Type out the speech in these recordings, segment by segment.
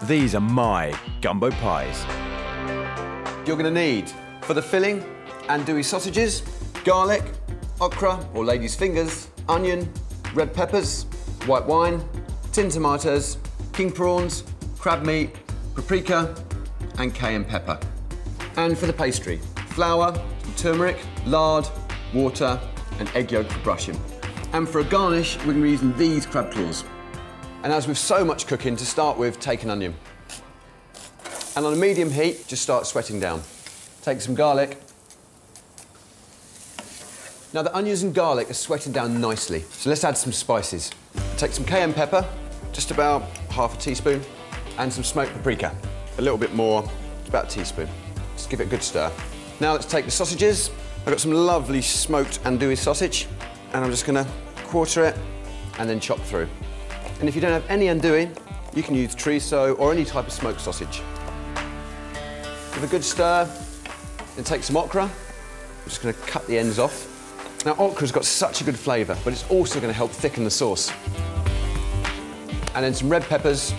These are my Gumbo pies. You're going to need, for the filling, andouille sausages, garlic, okra or lady's fingers, onion, red peppers, white wine, tin tomatoes, king prawns, crab meat, paprika and cayenne pepper. And for the pastry, flour, turmeric, lard, water and egg yolk for brushing. And for a garnish, we're going to be using these crab claws. And as with so much cooking, to start with, take an onion. And on a medium heat, just start sweating down. Take some garlic. Now the onions and garlic are sweating down nicely, so let's add some spices. Take some cayenne pepper, just about half a teaspoon, and some smoked paprika. A little bit more, about a teaspoon. Just give it a good stir. Now let's take the sausages. I've got some lovely smoked andouille sausage, and I'm just gonna quarter it and then chop through. And if you don't have any andouille, you can use chorizo or any type of smoked sausage. Give a good stir, then take some okra. I'm just gonna cut the ends off. Now okra's got such a good flavour, but it's also gonna help thicken the sauce. And then some red peppers.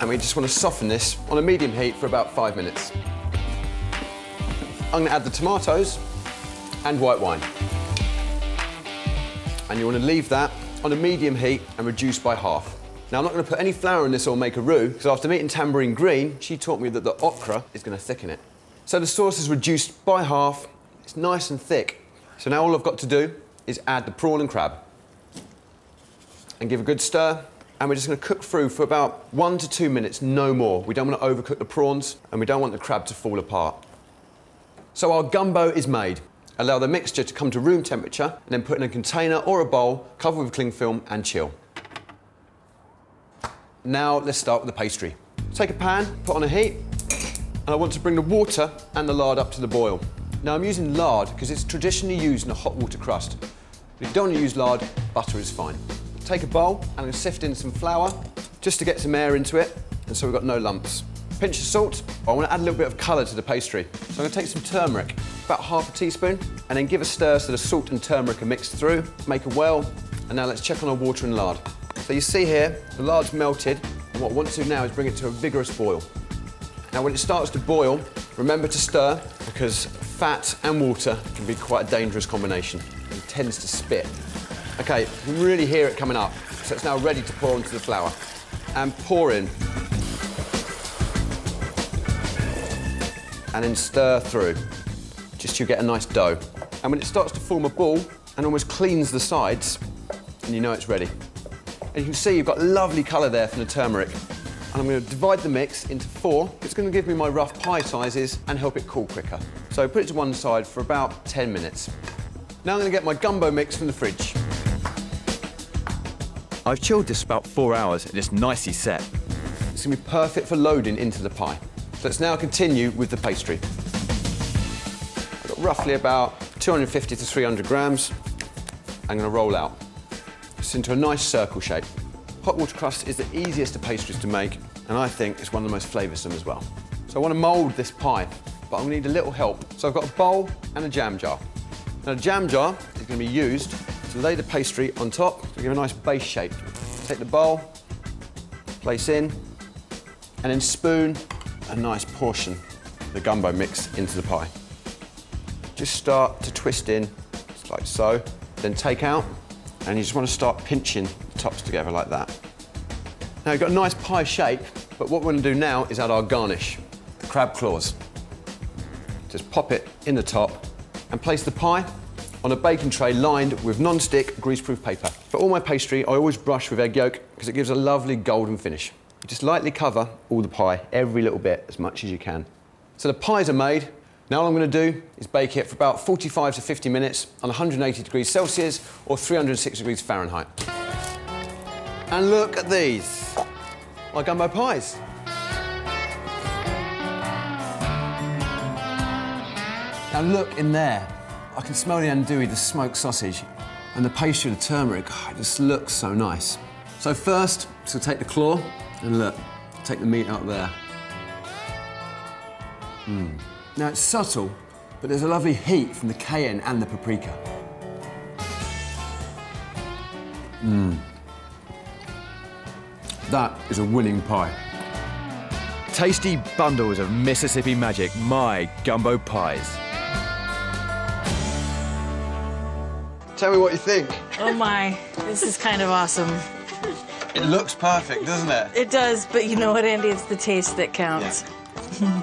And we just want to soften this on a medium heat for about 5 minutes. I'm going to add the tomatoes and white wine. And you want to leave that on a medium heat and reduce by half. Now I'm not going to put any flour in this or make a roux, because after meeting Tambourine Green, she taught me that the okra is going to thicken it. So the sauce is reduced by half, it's nice and thick. So now all I've got to do is add the prawn and crab. And give a good stir. And we're just going to cook through for about 1 to 2 minutes, no more. We don't want to overcook the prawns, and we don't want the crab to fall apart. So our gumbo is made. Allow the mixture to come to room temperature, and then put in a container or a bowl, cover with cling film and chill. Now let's start with the pastry. Take a pan, put on a heat, and I want to bring the water and the lard up to the boil. Now I'm using lard because it's traditionally used in a hot water crust. If you don't want to use lard, butter is fine. Take a bowl and I'm going to sift in some flour just to get some air into it, and so we've got no lumps. Pinch of salt. I want to add a little bit of colour to the pastry. So I'm going to take some turmeric, about half a teaspoon, and then give a stir so the salt and turmeric are mixed through. Make a well, and now let's check on our water and lard. So you see here, the lard's melted, and what I want to do now is bring it to a vigorous boil. Now when it starts to boil, remember to stir, because fat and water can be quite a dangerous combination. It tends to spit. Okay, you can really hear it coming up, so it's now ready to pour onto the flour. And pour in. And then stir through, just so you get a nice dough. And when it starts to form a ball and almost cleans the sides, then you know it's ready. And you can see you've got lovely colour there from the turmeric. And I'm going to divide the mix into 4. It's going to give me my rough pie sizes and help it cool quicker. So put it to one side for about 10 minutes. Now I'm going to get my gumbo mix from the fridge. I've chilled this for about 4 hours and it's nicely set. It's going to be perfect for loading into the pie. So let's now continue with the pastry. I've got roughly about 250 to 300 grams. I'm going to roll out just into a nice circle shape. Hot water crust is the easiest of pastries to make, and I think it's one of the most flavoursome as well. So I want to mould this pie, but I'm going to need a little help. So I've got a bowl and a jam jar. Now the jam jar is going to be used to lay the pastry on top to give a nice base shape. Take the bowl, place in, and then spoon a nice portion of the gumbo mix into the pie. Just start to twist in, just like so, then take out, and you just want to start pinching the tops together like that. Now you've got a nice pie shape, but what we're going to do now is add our garnish, the crab claws. Just pop it in the top and place the pie on a baking tray lined with non-stick greaseproof paper. For all my pastry, I always brush with egg yolk because it gives a lovely golden finish. You just lightly cover all the pie, every little bit, as much as you can. So the pies are made. Now all I'm going to do is bake it for about 45 to 50 minutes on 180 degrees Celsius or 306 degrees Fahrenheit. And look at these, my gumbo pies. Now look in there. I can smell the andouille, the smoked sausage, and the pastry, the turmeric. Oh, it just looks so nice. So first, so take the claw, and look, take the meat out there. Now it's subtle, but there's a lovely heat from the cayenne and the paprika. That is a winning pie. Tasty bundles of Mississippi magic, my Gumbo pies. Tell me what you think. Oh my, this is kind of awesome. It looks perfect, doesn't it? It does, but you know what, Andy? It's the taste that counts. Yeah.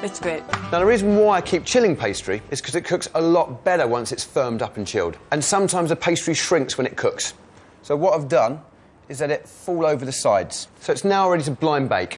It's great. Now, the reason why I keep chilling pastry is because it cooks a lot better once it's firmed up and chilled. And sometimes the pastry shrinks when it cooks. So what I've done is let it fall over the sides. So it's now ready to blind bake.